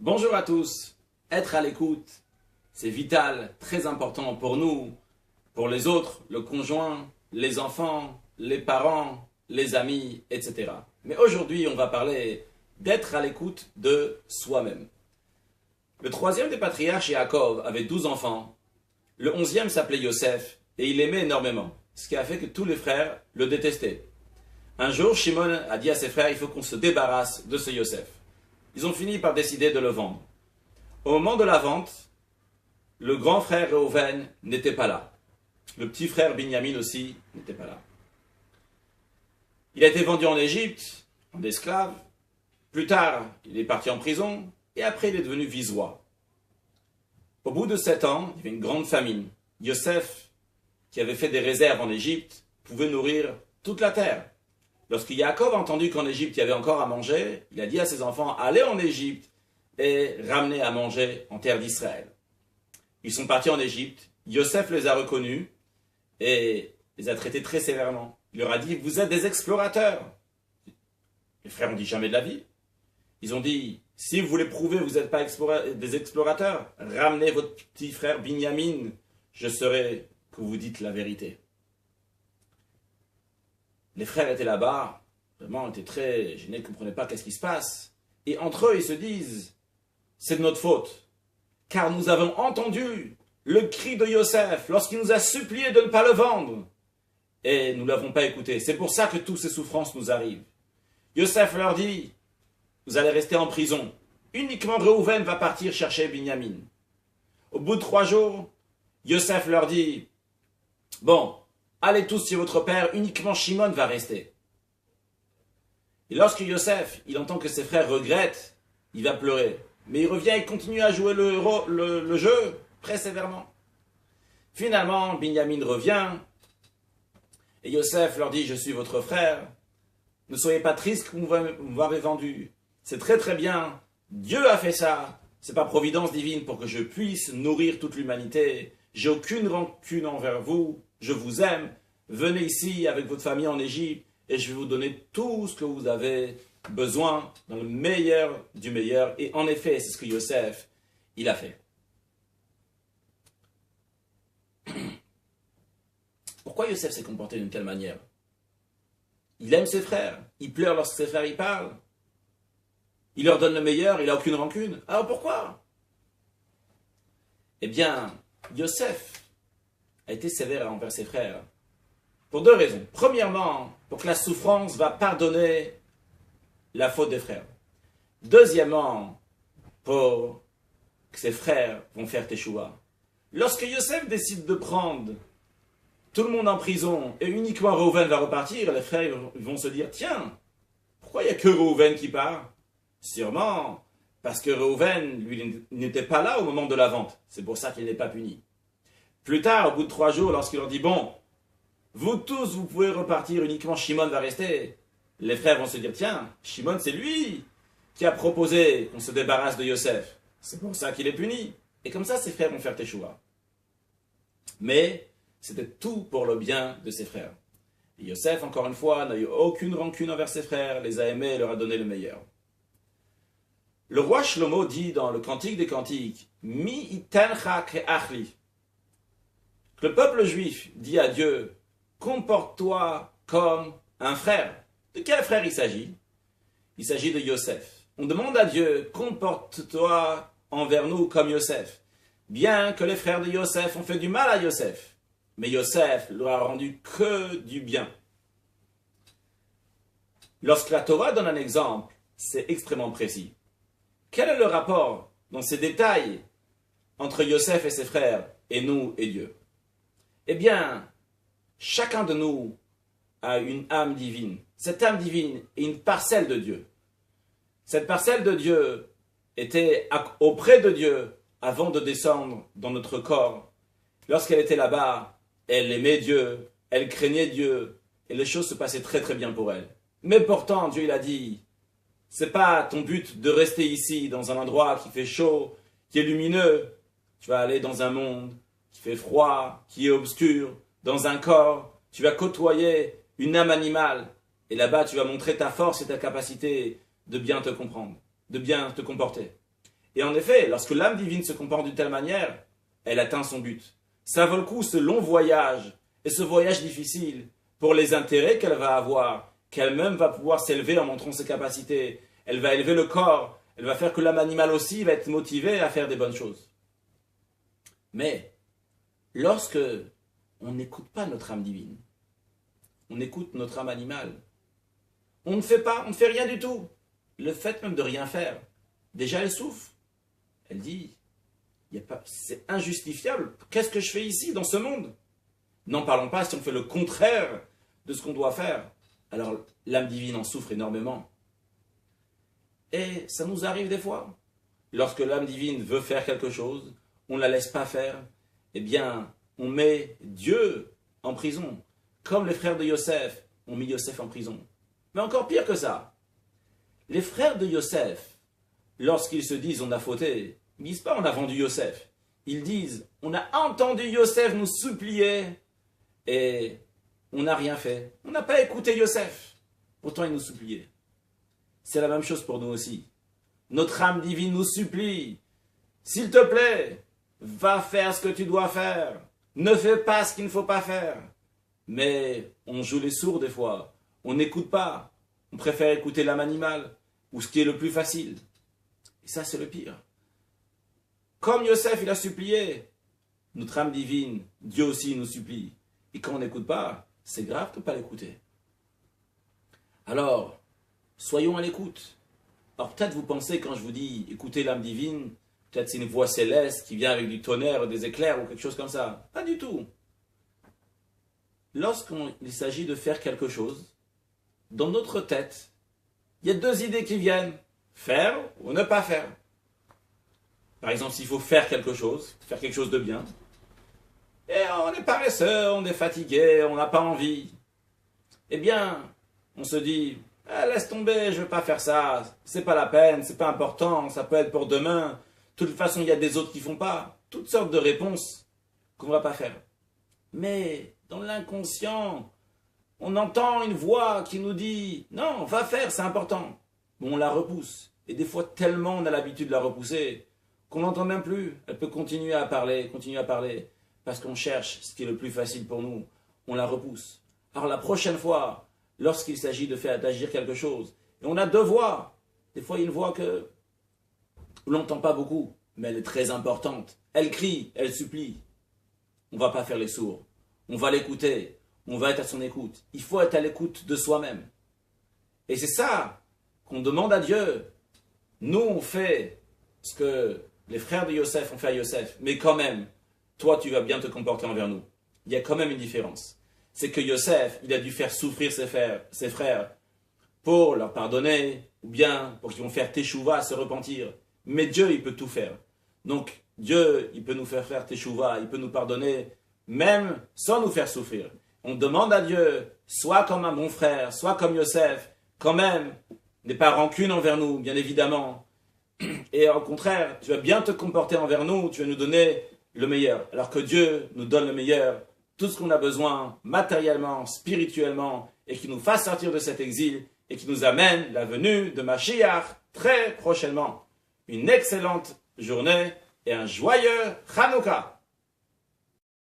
Bonjour à tous. Être à l'écoute, c'est vital, très important pour nous, pour les autres, le conjoint, les enfants, les parents, les amis, etc. Mais aujourd'hui, on va parler d'être à l'écoute de soi-même. Le troisième des patriarches, Yaakov, avait 12 enfants. Le 11e s'appelait Yosef et il l'aimait énormément, ce qui a fait que tous les frères le détestaient. Un jour, Shimon a dit à ses frères, il faut qu'on se débarrasse de ce Yosef. Ils ont fini par décider de le vendre. Au moment de la vente, le grand frère Reuven n'était pas là. Le petit frère Binyamin aussi n'était pas là. Il a été vendu en Égypte, en esclave. Plus tard, il est parti en prison et après il est devenu vice-roi. Au bout de 7 ans, il y avait une grande famine. Yosef, qui avait fait des réserves en Égypte, pouvait nourrir toute la terre. Lorsque Yaakov a entendu qu'en Égypte il y avait encore à manger, il a dit à ses enfants, allez en Égypte et ramenez à manger en terre d'Israël. Ils sont partis en Égypte, Yosef les a reconnus et les a traités très sévèrement. Il leur a dit, vous êtes des explorateurs. Les frères ont dit, jamais de la vie. Ils ont dit, si vous voulez prouver que vous n'êtes pas des explorateurs, ramenez votre petit frère Binyamin, je saurai que vous dites la vérité. Les frères étaient là-bas, vraiment étaient très gênés, ne comprenaient pas qu'est-ce qui se passe. Et entre eux, ils se disent, c'est de notre faute, car nous avons entendu le cri de Yosef lorsqu'il nous a supplié de ne pas le vendre. Et nous ne l'avons pas écouté. C'est pour ça que toutes ces souffrances nous arrivent. Yosef leur dit, vous allez rester en prison. Uniquement Reuven va partir chercher Binyamin. Au bout de 3 jours, Yosef leur dit, bon, allez tous chez votre père, uniquement Shimon va rester. Et lorsque Yosef, il entend que ses frères regrettent, il va pleurer. Mais il revient et continue à jouer le jeu très sévèrement. Finalement, Binyamin revient et Yosef leur dit, je suis votre frère. Ne soyez pas tristes que vous m'avez vendu. C'est très très bien. Dieu a fait ça. C'est pas providence divine pour que je puisse nourrir toute l'humanité. J'ai aucune rancune envers vous. Je vous aime. Venez ici avec votre famille en Égypte et je vais vous donner tout ce que vous avez besoin dans le meilleur du meilleur. Et en effet, c'est ce que Yosef, il a fait. Pourquoi Yosef s'est comporté d'une telle manière? Il aime ses frères. Il pleure lorsque ses frères y parlent. Il leur donne le meilleur. Il n'a aucune rancune. Alors pourquoi? Eh bien, Yosef a été sévère envers ses frères. Pour 2 raisons. Premièrement, pour que la souffrance va pardonner la faute des frères. Deuxièmement, pour que ses frères vont faire teshuva. Lorsque Yosef décide de prendre tout le monde en prison et uniquement Reuven va repartir, les frères vont se dire, tiens, pourquoi il n'y a que Reuven qui part? Sûrement parce que Reuven, lui, n'était pas là au moment de la vente. C'est pour ça qu'il n'est pas puni. Plus tard, au bout de 3 jours, lorsqu'il leur dit, bon, vous tous, vous pouvez repartir, uniquement Shimon va rester. Les frères vont se dire, tiens, Shimon, c'est lui qui a proposé qu'on se débarrasse de Yosef. C'est pour ça qu'il est puni. Et comme ça, ses frères vont faire teshuva. Mais c'était tout pour le bien de ses frères. Et Yosef, encore une fois, n'a eu aucune rancune envers ses frères, les a aimés et leur a donné le meilleur. Le roi Shlomo dit dans le Cantique des Cantiques, Mi itencha ke'achli. Le peuple juif dit à Dieu, comporte-toi comme un frère. De quel frère il s'agit? Il s'agit de Yosef. On demande à Dieu, comporte-toi envers nous comme Yosef. Bien que les frères de Yosef ont fait du mal à Yosef, mais Yosef leur a rendu que du bien. Lorsque la Torah donne un exemple, c'est extrêmement précis. Quel est le rapport dans ces détails entre Yosef et ses frères et nous et Dieu? Eh bien, chacun de nous a une âme divine. Cette âme divine est une parcelle de Dieu. Cette parcelle de Dieu était auprès de Dieu avant de descendre dans notre corps. Lorsqu'elle était là-bas, elle aimait Dieu, elle craignait Dieu, et les choses se passaient très très bien pour elle. Mais pourtant, Dieu il a dit, c'est pas ton but de rester ici, dans un endroit qui fait chaud, qui est lumineux. Tu vas aller dans un monde qui fait froid, qui est obscur, dans un corps, tu vas côtoyer une âme animale, et là-bas tu vas montrer ta force et ta capacité de bien te comprendre, de bien te comporter. Et en effet, lorsque l'âme divine se comporte d'une telle manière, elle atteint son but. Ça vaut le coup, ce long voyage, et ce voyage difficile, pour les intérêts qu'elle va avoir, qu'elle-même va pouvoir s'élever en montrant ses capacités. Elle va élever le corps, elle va faire que l'âme animale aussi va être motivée à faire des bonnes choses. Mais, lorsque on n'écoute pas notre âme divine, on écoute notre âme animale, on ne fait rien du tout. Le fait même de rien faire, déjà elle souffre. Elle dit, c'est injustifiable, qu'est-ce que je fais ici, dans ce monde? N'en parlons pas si on fait le contraire de ce qu'on doit faire. Alors l'âme divine en souffre énormément. Et ça nous arrive des fois. Lorsque l'âme divine veut faire quelque chose, on ne la laisse pas faire. Eh bien, on met Dieu en prison. Comme les frères de Yosef ont mis Yosef en prison. Mais encore pire que ça. Les frères de Yosef, lorsqu'ils se disent on a fauté, ils ne disent pas on a vendu Yosef. Ils disent on a entendu Yosef nous supplier et on n'a rien fait. On n'a pas écouté Yosef. Pourtant il nous suppliait. C'est la même chose pour nous aussi. Notre âme divine nous supplie. S'il te plaît, va faire ce que tu dois faire. Ne fais pas ce qu'il ne faut pas faire. Mais on joue les sourds des fois. On n'écoute pas. On préfère écouter l'âme animale ou ce qui est le plus facile. Et ça, c'est le pire. Comme Yosef, il a supplié, notre âme divine, Dieu aussi nous supplie. Et quand on n'écoute pas, c'est grave de ne pas l'écouter. Alors, soyons à l'écoute. Alors peut-être vous pensez, quand je vous dis écoutez l'âme divine, peut-être c'est une voix céleste qui vient avec du tonnerre, des éclairs ou quelque chose comme ça. Pas du tout. Lorsqu'il s'agit de faire quelque chose, dans notre tête, il y a deux idées qui viennent. Faire ou ne pas faire. Par exemple, s'il faut faire quelque chose de bien, et on est paresseux, on est fatigué, on n'a pas envie, eh bien, on se dit, laisse tomber, je ne veux pas faire ça, c'est pas la peine, c'est pas important, ça peut être pour demain, de toute façon, il y a des autres qui font pas, toutes sortes de réponses qu'on ne va pas faire. Mais, dans l'inconscient, on entend une voix qui nous dit « Non, va faire, c'est important ». Bon, on la repousse. Et des fois, tellement on a l'habitude de la repousser qu'on n'entend même plus. Elle peut continuer à parler, parce qu'on cherche ce qui est le plus facile pour nous. On la repousse. Alors la prochaine fois, lorsqu'il s'agit d'agir quelque chose, et on a deux voix. Des fois, il y a une voix que on n'entend pas beaucoup, mais elle est très importante. Elle crie, elle supplie. On ne va pas faire les sourds. On va l'écouter. On va être à son écoute. Il faut être à l'écoute de soi-même. Et c'est ça qu'on demande à Dieu. Nous, on fait ce que les frères de Yosef ont fait à Yosef. Mais quand même, toi, tu vas bien te comporter envers nous. Il y a quand même une différence. C'est que Yosef, il a dû faire souffrir ses frères pour leur pardonner, ou bien pour qu'ils vont faire teshuva, se repentir. Mais Dieu, il peut tout faire. Donc, Dieu, il peut nous faire teshuva, il peut nous pardonner, même sans nous faire souffrir. On demande à Dieu, soit comme un bon frère, soit comme Yosef, quand même, n'aie pas rancune envers nous, bien évidemment. Et au contraire, tu vas bien te comporter envers nous, tu vas nous donner le meilleur. Alors que Dieu nous donne le meilleur, tout ce qu'on a besoin, matériellement, spirituellement, et qui nous fasse sortir de cet exil, et qui nous amène la venue de Mashiach très prochainement. Une excellente journée et un joyeux Hanouka.